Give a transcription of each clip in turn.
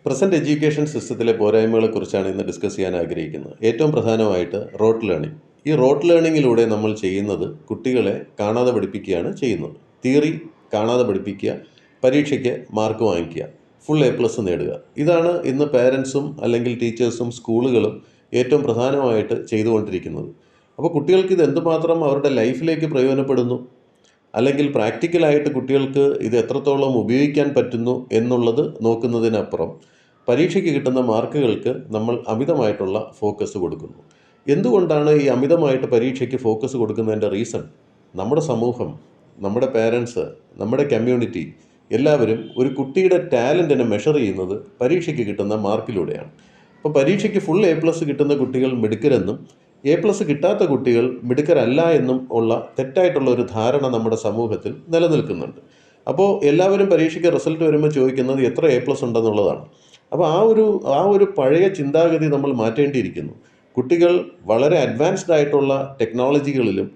Present education സിസ്റ്റത്തിലെ പോരായ്മകളെക്കുറിച്ചാണ് ഇന്ന് discuss ചെയ്യാൻ ആഗ്രഹിക്കുന്നത്. ഏറ്റവും പ്രധാനമായിട്ട് റോട്ട് ലേണിംഗ്. ഈ റോട്ട് ലേണിങ്ങിലൂടെ നമ്മൾ ചെയ്യുന്നത് കുട്ടികളെ കാണാതെ പഠിപ്പിക്കുകയാണ് ചെയ്യുന്നത്. തിയറി കാണാതെ പഠിപ്പിക്കുക, പരീക്ഷയ്ക്ക് മാർക്ക് വാങ്ങിക്കുക, ഫുൾ A+ നേടുക. ഇതാണ് ഇന്ന് പേരൻസും അല്ലെങ്കിൽ ടീച്ചേഴ്സും സ്കൂളുകളും ഏറ്റവും പ്രധാനമായിട്ട് ചെയ്തുകൊണ്ടിരിക്കുന്നത്. അപ്പോൾ കുട്ടികൾക്ക് ഇത് എന്തുമാത്രം അവരുടെ ലൈഫിലേക്ക് പ്രയോജനപ്പെടുന്നു, അല്ലെങ്കിൽ പ്രാക്ടിക്കലായിട്ട് കുട്ടികൾക്ക് ഇത് എത്രത്തോളം ഉപയോഗിക്കാൻ പറ്റുന്നു എന്നുള്ളത് നോക്കുന്നതിനപ്പുറം പരീക്ഷയ്ക്ക് കിട്ടുന്ന മാർക്കുകൾക്ക് നമ്മൾ അമിതമായിട്ടുള്ള ഫോക്കസ് കൊടുക്കുന്നു. എന്തുകൊണ്ടാണ് ഈ അമിതമായിട്ട് പരീക്ഷയ്ക്ക് ഫോക്കസ് കൊടുക്കുന്നതിൻ്റെ റീസൺ? നമ്മുടെ സമൂഹം, നമ്മുടെ പേരൻസ്, നമ്മുടെ കമ്മ്യൂണിറ്റി എല്ലാവരും ഒരു കുട്ടിയുടെ ടാലൻറ്റിനെ മെഷർ ചെയ്യുന്നത് പരീക്ഷയ്ക്ക് കിട്ടുന്ന മാർക്കിലൂടെയാണ്. അപ്പോൾ പരീക്ഷയ്ക്ക് ഫുൾ A+ കിട്ടുന്ന കുട്ടികൾ മിടുക്കരെന്നും A+ കിട്ടാത്ത കുട്ടികൾ മിടുക്കരല്ല എന്നും ഉള്ള തെറ്റായിട്ടുള്ള ഒരു ധാരണ നമ്മുടെ സമൂഹത്തിൽ നിലനിൽക്കുന്നുണ്ട്. അപ്പോൾ എല്ലാവരും പരീക്ഷയ്ക്ക് റിസൾട്ട് വരുമ്പോൾ ചോദിക്കുന്നത് എത്ര A+ ഉണ്ടെന്നുള്ളതാണ്. അപ്പോൾ ആ ഒരു പഴയ ചിന്താഗതി നമ്മൾ മാറ്റേണ്ടിയിരിക്കുന്നു. കുട്ടികൾ വളരെ അഡ്വാൻസ്ഡ് ആയിട്ടുള്ള ടെക്നോളജികളിലും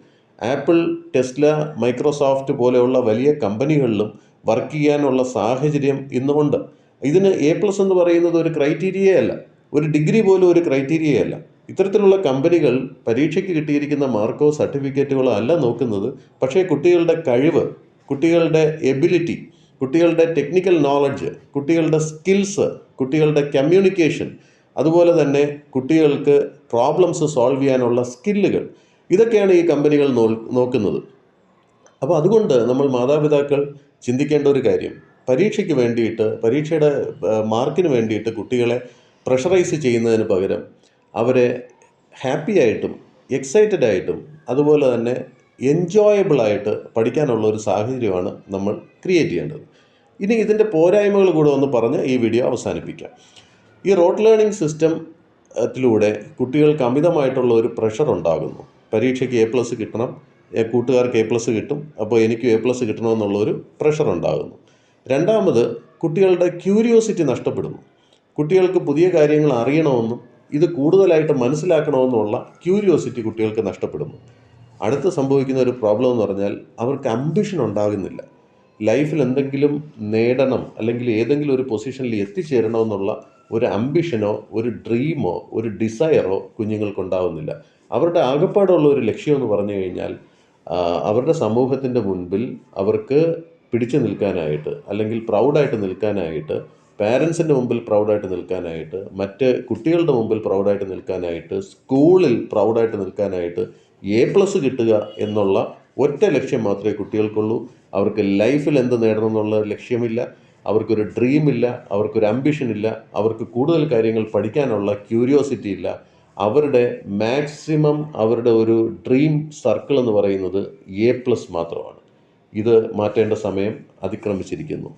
ആപ്പിൾ, ടെസ്ല, മൈക്രോസോഫ്റ്റ് പോലെയുള്ള വലിയ കമ്പനികളിലും വർക്ക് ചെയ്യാനുള്ള സാഹചര്യം ഇന്നുണ്ട്. ഇതിന് A+ എന്ന് പറയുന്നത് ഒരു ക്രൈറ്റീരിയയല്ല, ഒരു ഡിഗ്രി പോലും ഒരു ക്രൈറ്റീരിയയല്ല. ഇത്തരത്തിലുള്ള കമ്പനികൾ പരീക്ഷയ്ക്ക് കിട്ടിയിരിക്കുന്ന മാർക്കോ സർട്ടിഫിക്കറ്റുകളോ അല്ല നോക്കുന്നത്, പക്ഷേ കുട്ടികളുടെ കഴിവ്, കുട്ടികളുടെ എബിലിറ്റി, കുട്ടികളുടെ ടെക്നിക്കൽ നോളജ്, കുട്ടികളുടെ സ്കിൽസ്, കുട്ടികളുടെ കമ്മ്യൂണിക്കേഷൻ, അതുപോലെ തന്നെ കുട്ടികൾക്ക് പ്രോബ്ലംസ് സോൾവ് ചെയ്യാനുള്ള സ്കില്ലുകൾ, ഇതൊക്കെയാണ് ഈ കമ്പനികൾ നോക്കുന്നത്. അപ്പോൾ അതുകൊണ്ട് നമ്മൾ മാതാപിതാക്കൾ ചിന്തിക്കേണ്ട ഒരു കാര്യം, പരീക്ഷയ്ക്ക് വേണ്ടിയിട്ട്, പരീക്ഷയുടെ മാർക്കിന് വേണ്ടിയിട്ട് കുട്ടികളെ പ്രഷറൈസ് ചെയ്യുന്നതിന് പകരം അവരെ ഹാപ്പി ആയിട്ടും എക്സൈറ്റഡ് ആയിട്ടും അതുപോലെ തന്നെ എൻജോയബിളായിട്ട് പഠിക്കാനുള്ള ഒരു സാഹചര്യമാണ് നമ്മൾ ക്രിയേറ്റ് ചെയ്യേണ്ടത്. ഇനി ഇതിൻ്റെ പോരായ്മകൾ കൂടെ ഒന്ന് പറഞ്ഞ് ഈ വീഡിയോ അവസാനിപ്പിക്കാം. ഈ റോട്ട് ലേണിംഗ് സിസ്റ്റത്തിലൂടെ കുട്ടികൾക്ക് അമിതമായിട്ടുള്ള ഒരു പ്രഷർ ഉണ്ടാകുന്നു. പരീക്ഷയ്ക്ക് A+ കിട്ടണം, കൂട്ടുകാർക്ക് A+ കിട്ടും, അപ്പോൾ എനിക്ക് A+ കിട്ടണമെന്നുള്ളൊരു പ്രഷർ ഉണ്ടാകുന്നു. രണ്ടാമത്, കുട്ടികളുടെ ക്യൂരിയോസിറ്റി നഷ്ടപ്പെടുന്നു. കുട്ടികൾക്ക് പുതിയ കാര്യങ്ങൾ അറിയണമെന്നും ഇത് കൂടുതലായിട്ട് മനസ്സിലാക്കണമെന്നുള്ള ക്യൂരിയോസിറ്റി കുട്ടികൾക്ക് നഷ്ടപ്പെടുന്നു. അടുത്ത് സംഭവിക്കുന്ന ഒരു പ്രോബ്ലം എന്ന് പറഞ്ഞാൽ അവർക്ക് അംബിഷൻ ഉണ്ടാകുന്നില്ല. ലൈഫിൽ എന്തെങ്കിലും നേടണം അല്ലെങ്കിൽ ഏതെങ്കിലും ഒരു പൊസിഷനിൽ എത്തിച്ചേരണമെന്നുള്ള ഒരു അംബിഷനോ ഒരു ഡ്രീമോ ഒരു ഡിസയറോ കുഞ്ഞുങ്ങൾക്കുണ്ടാവുന്നില്ല. അവരുടെ ആകപ്പാടുള്ള ഒരു ലക്ഷ്യം എന്ന് പറഞ്ഞു കഴിഞ്ഞാൽ അവരുടെ സമൂഹത്തിൻ്റെ മുൻപിൽ അവർക്ക് പിടിച്ചു നിൽക്കാനായിട്ട്, അല്ലെങ്കിൽ പ്രൗഡായിട്ട് നിൽക്കാനായിട്ട്, പാരൻസിൻ്റെ മുമ്പിൽ പ്രൗഡായിട്ട് നിൽക്കാനായിട്ട്, മറ്റ് കുട്ടികളുടെ മുമ്പിൽ പ്രൗഡായിട്ട് നിൽക്കാനായിട്ട്, സ്കൂളിൽ പ്രൗഡായിട്ട് നിൽക്കാനായിട്ട് A+ കിട്ടുക എന്നുള്ള ഒറ്റ ലക്ഷ്യം മാത്രമേ കുട്ടികൾക്കുള്ളൂ. അവർക്ക് ലൈഫിൽ എന്ത് നേടണം എന്നുള്ള ലക്ഷ്യമില്ല, അവർക്കൊരു ഡ്രീമില്ല, അവർക്കൊരു അംബിഷൻ ഇല്ല, അവർക്ക് കൂടുതൽ കാര്യങ്ങൾ പഠിക്കാനുള്ള ക്യൂരിയോസിറ്റി ഇല്ല. അവരുടെ മാക്സിമം അവരുടെ ഒരു ഡ്രീം സർക്കിൾ എന്ന് പറയുന്നത് A+ മാത്രമാണ്. ഇത് മാറ്റേണ്ട സമയം അതിക്രമിച്ചിരിക്കുന്നു.